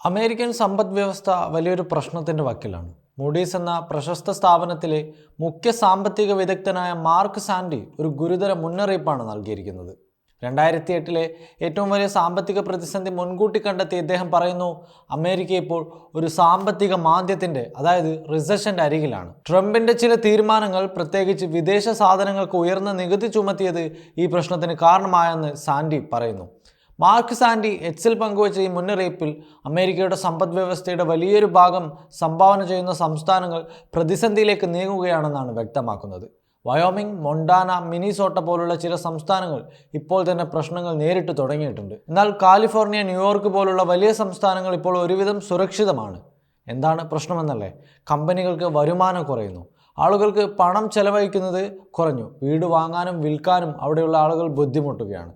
American സമ്പദ് വ്യവസ്ഥ വലിയൊരു പ്രശ്നത്തിൻ്റെ വക്കിലാണ്. മൂഡീസ് എന്ന പ്രശസ്ത സ്ഥാപനത്തിലെ മുഖ്യ സാമ്പത്തിക വിദഗ്ധനായ മാർക്ക് സാൻഡി ഒരു ഗുരുതര മുന്നറിയിപ്പാണ് നൽകിയിരിക്കുന്നത്. 2008 ഏറ്റവും വലിയ സാമ്പത്തിക പ്രതിസന്ധി മുൻകൂട്ടി കണ്ടെത്തി ഇദ്ദേഹം പറയുന്നു, അമേരിക്ക ഇപ്പോൾ ഒരു സാമ്പത്തിക മാന്ദ്യത്തിൻ്റെ അതായത് റിസഷൻ്റെ അരികിലാണ്. ട്രംപിൻ്റെ ചില തീരുമാനങ്ങൾ, പ്രത്യേകിച്ച് വിദേശ സാധനങ്ങൾക്ക് ഉയർന്ന നികുതി ചുമത്തിയത് ഈ പ്രശ്നത്തിന് കാരണമായെന്ന് സാൻഡി പറയുന്നു. മാർക്ക് സാൻഡി എക്സിൽ പങ്കുവച്ച ഈ മുന്നറിയിപ്പിൽ അമേരിക്കയുടെ സമ്പദ് വ്യവസ്ഥയുടെ വലിയൊരു ഭാഗം സംഭാവന ചെയ്യുന്ന സംസ്ഥാനങ്ങൾ പ്രതിസന്ധിയിലേക്ക് നീങ്ങുകയാണെന്നാണ് വ്യക്തമാക്കുന്നത്. വയോമിംഗ്, മൊണ്ടാന, മിനിസോട്ട പോലുള്ള ചില സംസ്ഥാനങ്ങൾ ഇപ്പോൾ തന്നെ പ്രശ്നങ്ങൾ നേരിട്ട് തുടങ്ങിയിട്ടുണ്ട്. എന്നാൽ കാലിഫോർണിയ, ന്യൂയോർക്ക് പോലുള്ള വലിയ സംസ്ഥാനങ്ങൾ ഇപ്പോൾ ഒരുവിധം സുരക്ഷിതമാണ്. എന്താണ് പ്രശ്നമെന്നല്ലേ? കമ്പനികൾക്ക് വരുമാനം കുറയുന്നു, ആളുകൾക്ക് പണം ചെലവഴിക്കുന്നത് കുറഞ്ഞു, വീട് വാങ്ങാനും വിൽക്കാനും അവിടെയുള്ള ആളുകൾ ബുദ്ധിമുട്ടുകയാണ്.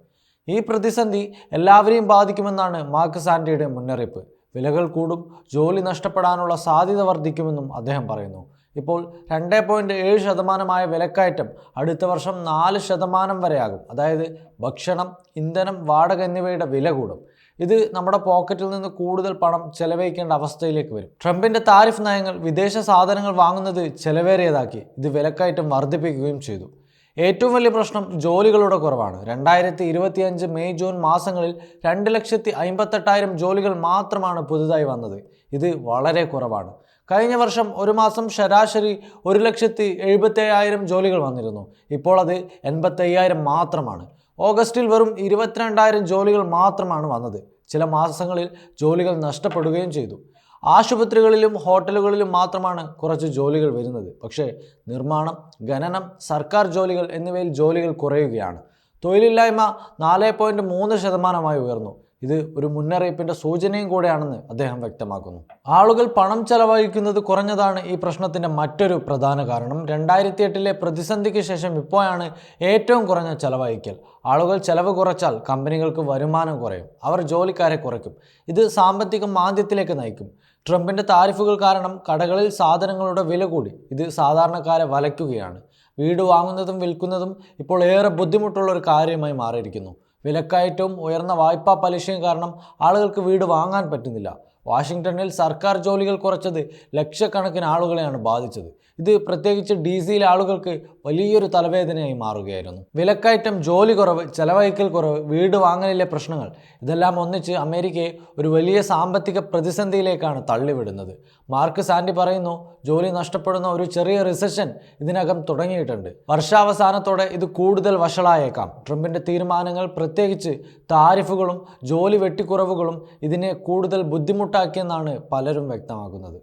ഈ പ്രതിസന്ധി എല്ലാവരെയും ബാധിക്കുമെന്നാണ് മാർക്ക് സാൻഡിയുടെ മുന്നറിയിപ്പ്. വിലകൾ കൂടും, ജോലി നഷ്ടപ്പെടാനുള്ള സാധ്യത വർദ്ധിക്കുമെന്നും അദ്ദേഹം പറയുന്നു. ഇപ്പോൾ 2.7% വിലക്കയറ്റം അടുത്ത വർഷം 4% വരെയാകും. അതായത് ഭക്ഷണം, ഇന്ധനം, വാടക എന്നിവയുടെ വില കൂടും. ഇത് നമ്മുടെ പോക്കറ്റിൽ നിന്ന് കൂടുതൽ പണം ചെലവഴിക്കേണ്ട അവസ്ഥയിലേക്ക് വരും. ട്രംപിൻ്റെ താരിഫ് നയങ്ങൾ വിദേശ സാധനങ്ങൾ വാങ്ങുന്നത് ചെലവേറിയതാക്കി. ഇത് വിലക്കയറ്റം വർദ്ധിപ്പിക്കുകയും ചെയ്തു. ഏറ്റവും വലിയ പ്രശ്നം ജോലികളുടെ കുറവാണ്. 2025 മെയ് ജൂൺ മാസങ്ങളിൽ 2,58,000 ജോലികൾ മാത്രമാണ് പുതുതായി വന്നത്. ഇത് വളരെ കുറവാണ്. കഴിഞ്ഞ വർഷം ഒരു മാസം ശരാശരി 1,77,000 ജോലികൾ വന്നിരുന്നു. ഇപ്പോൾ അത് 85,000 മാത്രമാണ്. ഓഗസ്റ്റിൽ വെറും 22,000 ജോലികൾ മാത്രമാണ് വന്നത്. ചില മാസങ്ങളിൽ ജോലികൾ നഷ്ടപ്പെടുകയും ചെയ്തു. ആശുപത്രികളിലും ഹോട്ടലുകളിലും മാത്രമാണ് കുറച്ച് ജോലികൾ വരുന്നത്. പക്ഷേ നിർമ്മാണം, ഖനനം, സർക്കാർ ജോലികൾ എന്നിവയിൽ ജോലികൾ കുറയുകയാണ്. തൊഴിലില്ലായ്മ 4.3% ഉയർന്നു. ഇത് ഒരു മുന്നറിയിപ്പിൻ്റെ സൂചനയും കൂടെയാണെന്ന് അദ്ദേഹം വ്യക്തമാക്കുന്നു. ആളുകൾ പണം ചെലവഴിക്കുന്നത് കുറഞ്ഞതാണ് ഈ പ്രശ്നത്തിൻ്റെ മറ്റൊരു പ്രധാന കാരണം. 2008 പ്രതിസന്ധിക്ക് ശേഷം ഇപ്പോഴാണ് ഏറ്റവും കുറഞ്ഞ ചെലവഴിക്കൽ. ആളുകൾ ചെലവ് കുറച്ചാൽ കമ്പനികൾക്ക് വരുമാനം കുറയും, അവർ ജോലിക്കാരെ കുറയ്ക്കും. ഇത് സാമ്പത്തിക മാന്ദ്യത്തിലേക്ക് നയിക്കും. ട്രംപിൻ്റെ താരിഫുകൾ കാരണം കടകളിൽ സാധനങ്ങളുടെ വില കൂടി. ഇത് സാധാരണക്കാരെ വലയ്ക്കുകയാണ്. വീട് വാങ്ങുന്നതും വിൽക്കുന്നതും ഇപ്പോൾ ഏറെ ബുദ്ധിമുട്ടുള്ള ഒരു കാര്യമായി മാറിയിരിക്കുന്നു. വിലക്കയറ്റവും ഉയർന്ന വായ്പാ പലിശയും കാരണം ആളുകൾക്ക് വീട് വാങ്ങാൻ പറ്റുന്നില്ല. വാഷിങ്ടണിൽ സർക്കാർ ജോലികൾ കുറച്ചത് ലക്ഷക്കണക്കിന് ആളുകളെയാണ് ബാധിച്ചത്. ഇത് പ്രത്യേകിച്ച് DC ആളുകൾക്ക് വലിയൊരു തലവേദനയായി മാറുകയായിരുന്നു. വിലക്കയറ്റം, ജോലി കുറവ്, ചെലവഴിക്കൽ കുറവ്, വീട് വാങ്ങലിലെ പ്രശ്നങ്ങൾ ഇതെല്ലാം ഒന്നിച്ച് അമേരിക്കയെ ഒരു വലിയ സാമ്പത്തിക പ്രതിസന്ധിയിലേക്കാണ് തള്ളിവിടുന്നത്. മാർക്ക് സാൻഡി പറയുന്നു, ജോലി നഷ്ടപ്പെടുന്ന ഒരു ചെറിയ റിസഷൻ ഇതിനകം തുടങ്ങിയിട്ടുണ്ട്. വർഷാവസാനത്തോടെ ഇത് കൂടുതൽ വഷളായേക്കാം. ട്രംപിൻ്റെ തീരുമാനങ്ങൾ, പ്രത്യേകിച്ച് താരിഫുകളും ജോലി വെട്ടിക്കുറവുകളും ഇതിനെ കൂടുതൽ ബുദ്ധിമുട്ടാക്കിയെന്നാണ് പലരും വ്യക്തമാക്കുന്നത്.